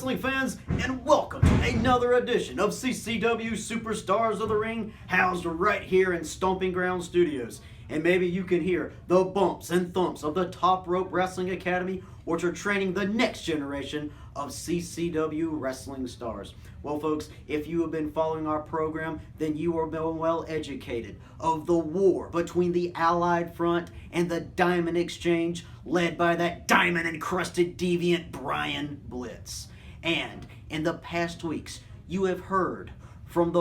wrestling fans, and welcome to another edition of CCW Superstars of the Ring, housed right here in Stomping Ground Studios. And maybe you can hear the bumps and thumps of the Top Rope Wrestling Academy, which are training the next generation of CCW wrestling stars. Well, folks, if you have been following our program, then you are well educated of the war between the Allied Front and the Diamond Exchange, led by that diamond-encrusted deviant Brian Blitz. And in the past weeks, you have heard from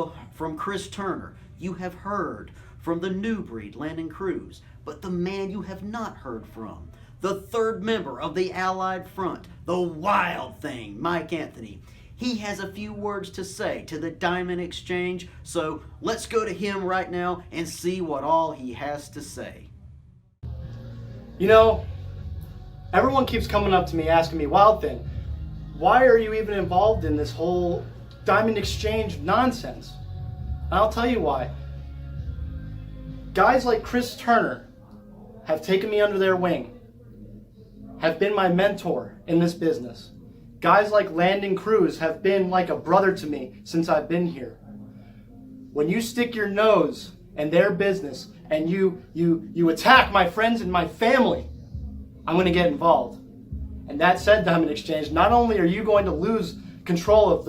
Chris Turner, you have heard from the new breed, Landon Cruz, but the man you have not heard from, the third member of the Allied Front, the Wild Thing, Mike Anthony. He has a few words to say to the Diamond Exchange, so let's go to him right now and see what all he has to say. You know, everyone keeps coming up to me asking me, Wild Thing, why are you even involved in this whole Diamond Exchange nonsense? And I'll tell you why. Guys like Chris Turner have taken me under their wing, have been my mentor in this business. Guys like Landon Cruz have been like a brother to me since I've been here. When you stick your nose in their business and you attack my friends and my family, I'm going to get involved. And that said, Diamond Exchange, not only are you going to lose control of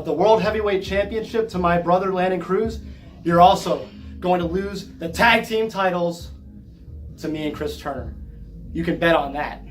the World Heavyweight Championship to my brother Landon Cruz, you're also going to lose the tag team titles to me and Chris Turner. You can bet on that.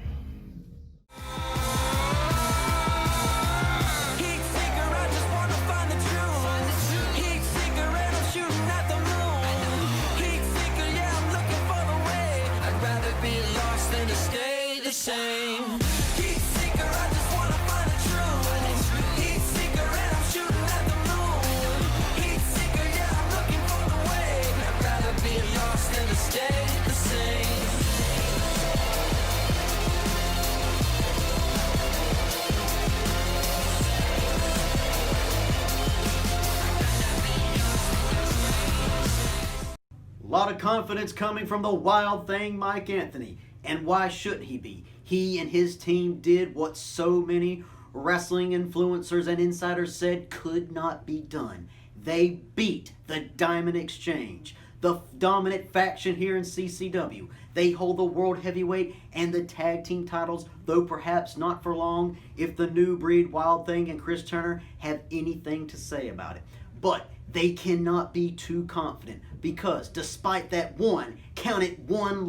A lot of confidence coming from the Wild Thing, Mike Anthony. And why should he be? He and his team did what so many wrestling influencers and insiders said could not be done. They beat the Diamond Exchange, the dominant faction here in CCW. They hold the World Heavyweight and the Tag Team titles, though perhaps not for long if the new breed Wild Thing and Chris Turner have anything to say about it. But they cannot be too confident because despite that one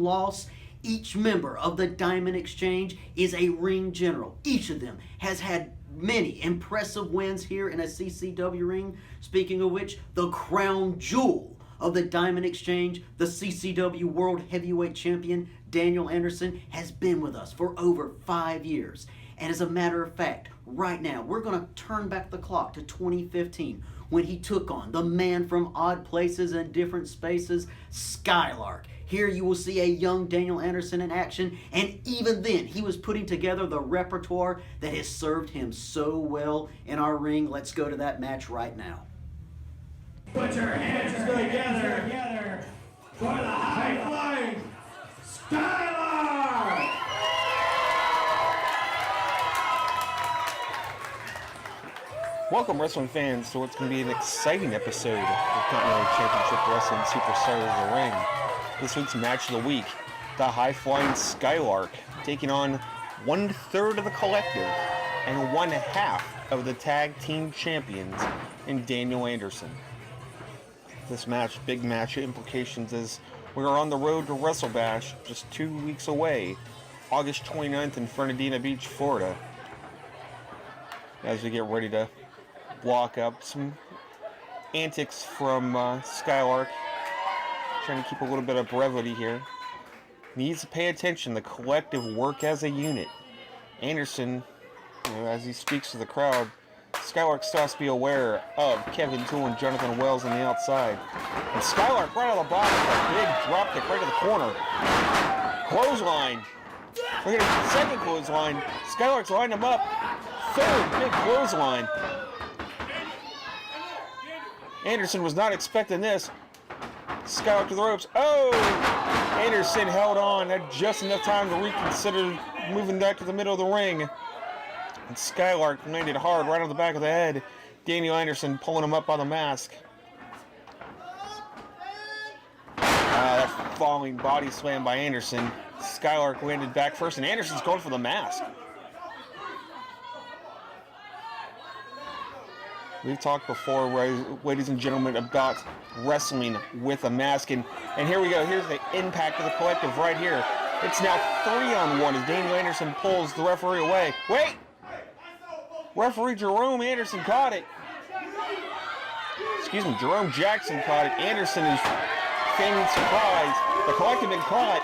loss, each member of the Diamond Exchange is a ring general. Each of them has had many impressive wins here in a CCW ring. Speaking of which, the crown jewel of the Diamond Exchange, the CCW World Heavyweight Champion, Daniel Anderson, has been with us for over 5 years. And as a matter of fact, right now, we're going to turn back the clock to 2015 when he took on the man from odd places and different spaces, Skylark. Here you will see a young Daniel Anderson in action, and even then, he was putting together the repertoire that has served him so well in our ring. Let's go to that match right now. Put your hands together for the high-flying Skylark! Welcome, wrestling fans, to what's going to be an exciting episode of Continental Championship Wrestling Superstars of the Ring. This week's match of the week, the high-flying Skylark taking on 1/3 of the collective and 1/2 of the tag team champions in Daniel Anderson. This match, big match implications as we are on the road to WrestleBash just 2 weeks away, August 29th in Fernandina Beach, Florida. As we get ready to block up some antics from Skylark, trying to keep a little bit of brevity here. Needs to pay attention, the collective work as a unit. Anderson, as he speaks to the crowd, Skylark still has to be aware of Kevin Toole and Jonathan Wells on the outside. And Skylark right out of the box with a big drop kick right to the corner. Clothesline. Look at the second clothesline. Skylark's lined him up. Third big clothesline. Anderson was not expecting this. Skylark to the ropes. Oh! Anderson held on. Had just enough time to reconsider moving back to the middle of the ring. And Skylark landed hard right on the back of the head. Daniel Anderson pulling him up on the mask. That falling body slam by Anderson. Skylark landed back first, and Anderson's going for the mask. We've talked before, ladies and gentlemen, about wrestling with a mask, and here we go. Here's the impact of the collective right here. It's now 3-on-1 as Daniel Anderson pulls the referee away. Wait! Referee Jerome Anderson caught it. Excuse me, Jerome Jackson caught it. Anderson is feigning surprise. The collective been caught.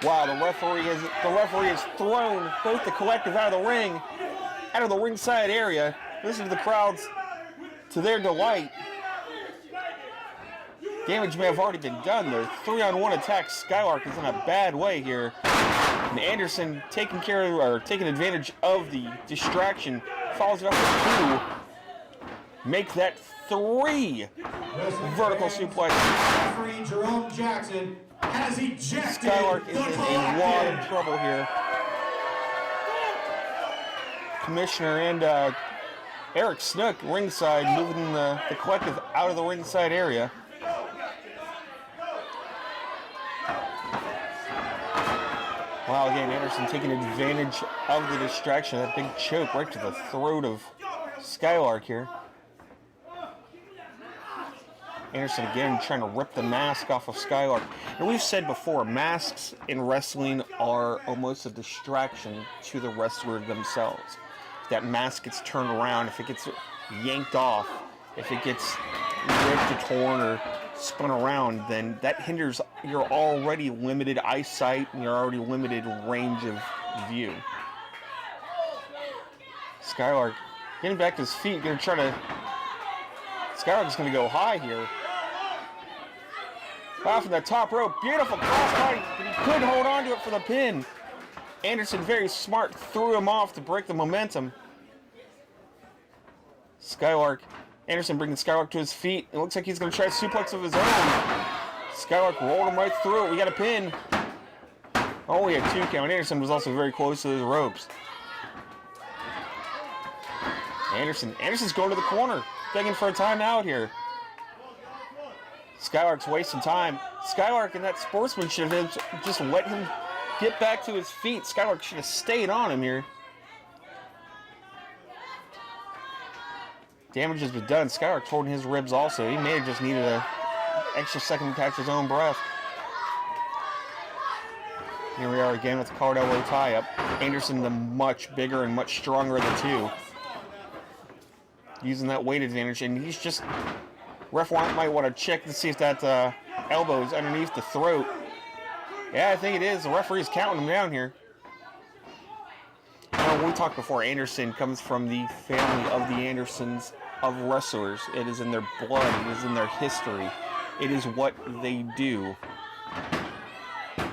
Wow, the referee has thrown both the collective out of the ring, out of the ringside area. Listen to the crowds, to their delight. Damage may have already been done. The 3-on-1 attack. Skylark is in a bad way here. And Anderson taking advantage of the distraction. Follows it up with 2. Make that 3 vertical suplex. Referee Jerome Jackson has ejected. Skylark is in a lot of trouble here. Commissioner and Eric Snook ringside, moving the collective out of the ringside area. Wow, again, Anderson taking advantage of the distraction. That big choke right to the throat of Skylark here. Anderson again trying to rip the mask off of Skylark. And we've said before, masks in wrestling are almost a distraction to the wrestler themselves. If that mask gets turned around, if it gets yanked off, if it gets ripped or torn or spun around, then that hinders your already limited eyesight and your already limited range of view. Skylark getting back to his feet, gonna try to. Skylark's gonna go high here. Off from the top rope, beautiful crossbody, but he could hold on to it for the pin. Anderson, very smart, threw him off to break the momentum. Anderson bringing Skylark to his feet. It looks like he's going to try a suplex of his own. Skylark rolled him right through it. We got a pin. Oh, we had 2 count. Anderson was also very close to those ropes. Anderson's going to the corner, begging for a timeout here. Skylark's wasting time. Skylark and that sportsmanship just let him get back to his feet. Skylark should have stayed on him here. Damage has been done. Skylark's holding his ribs also. He may have just needed an extra second to catch his own breath. Here we are again with the collared elbow tie-up. Anderson, the much bigger and much stronger of the 2. Using that weight advantage, and he's just... Ref might want to check to see if that elbow is underneath the throat. Yeah, I think it is. The referee's counting him down here. We talked before, Anderson comes from the family of the Andersons of wrestlers. It is in their blood. It is in their history. It is what they do.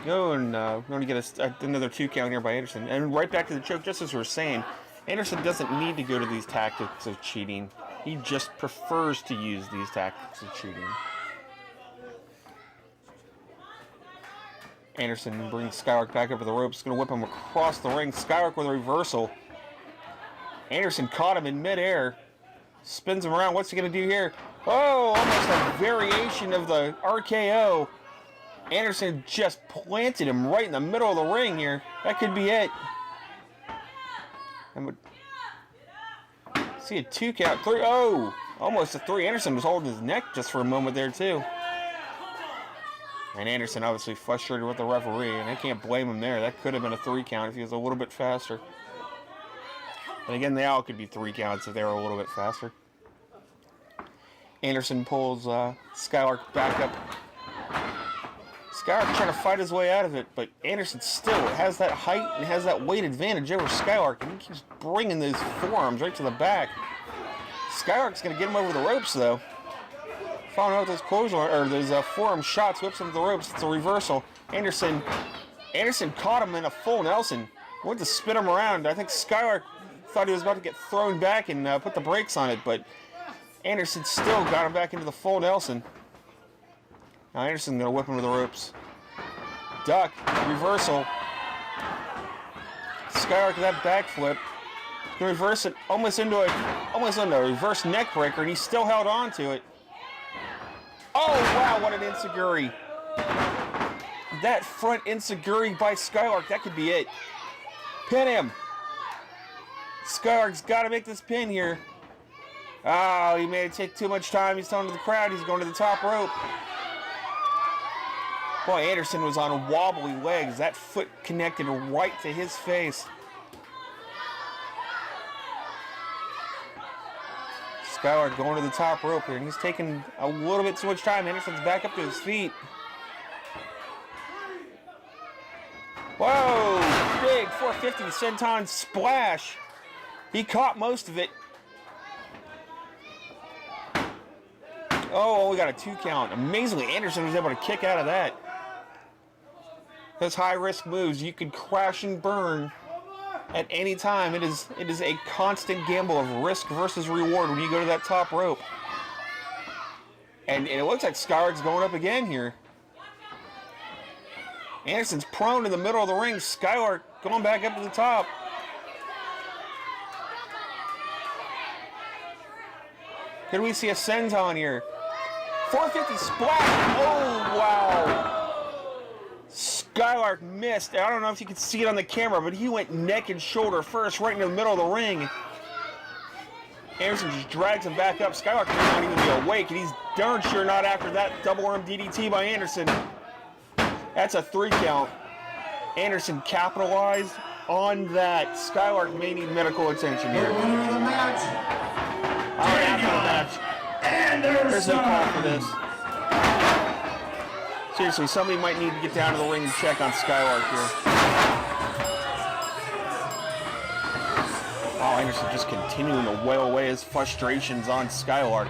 Oh, and we're going to get another 2 count here by Anderson. And right back to the choke, just as we were saying, Anderson doesn't need to go to these tactics of cheating. He just prefers to use these tactics of cheating. Anderson brings Skylark back over the ropes. Going to whip him across the ring. Skylark with a reversal. Anderson caught him in midair. Spins him around. What's he going to do here? Oh, almost a variation of the RKO. Anderson just planted him right in the middle of the ring here. That could be it. See a 2 count. 3. Oh, almost a 3. Anderson was holding his neck just for a moment there, too. And Anderson obviously frustrated with the referee, and I can't blame him there. That could have been a 3 count if he was a little bit faster. And again, they all could be 3 counts if they were a little bit faster. Anderson pulls Skylark back up. Skylark trying to fight his way out of it, but Anderson still has that height and has that weight advantage over Skylark, and he keeps bringing those forearms right to the back. Skylark's going to get him over the ropes, though. Following out those those forearm shots, whips him to the ropes. It's a reversal. Anderson caught him in a full Nelson. Went to spin him around. I think Skylark thought he was about to get thrown back and put the brakes on it, but Anderson still got him back into the full Nelson. Now Anderson's going to whip him to the ropes. Duck, reversal. Skylark with that backflip. He reverse it almost into a reverse neck breaker, and he still held on to it. Oh wow, what an enziguri. That front enziguri by Skylark, that could be it. Pin him. Skylark's got to make this pin here. Oh, he made it take too much time. He's telling the crowd he's going to the top rope. Boy, Anderson was on wobbly legs. That foot connected right to his face. Skylark going to the top rope here, and he's taking a little bit too much time. Anderson's back up to his feet. Whoa! Big 450 senton splash. He caught most of it. Oh, we got a 2 count. Amazingly, Anderson was able to kick out of that. Those high-risk moves, you could crash and burn at any time. It is a constant gamble of risk versus reward when you go to that top rope. And it looks like Skylark's going up again here. Anderson's prone in the middle of the ring. Skylark going back up to the top. Could we see a senton here? 450 splash. Oh, wow. Skylark missed. I don't know if you can see it on the camera, but he went neck and shoulder first right into the middle of the ring. Anderson just drags him back up. Skylark may not even be awake, and he's darn sure not after that double arm DDT by Anderson. That's a 3 count. Anderson capitalized on that. Skylark may need medical attention here. The winner of the match, Anderson. There's no call for this. Seriously, somebody might need to get down to the ring and check on Skylark here. Oh, Anderson just continuing to wail away his frustrations on Skylark.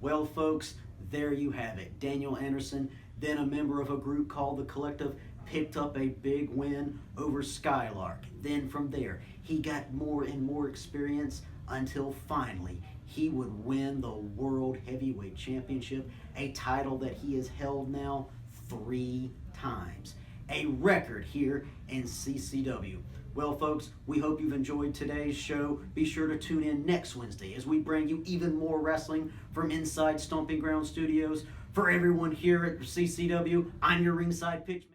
Well, folks, there you have it. Daniel Anderson, then a member of a group called The Collective, picked up a big win over Skylark. Then from there, he got more and more experience until finally he would win the World Heavyweight Championship, a title that he has held now 3 times. A record here in CCW. Well, folks, we hope you've enjoyed today's show. Be sure to tune in next Wednesday as we bring you even more wrestling from inside Stomping Ground Studios. For everyone here at CCW, I'm your ringside pitchman.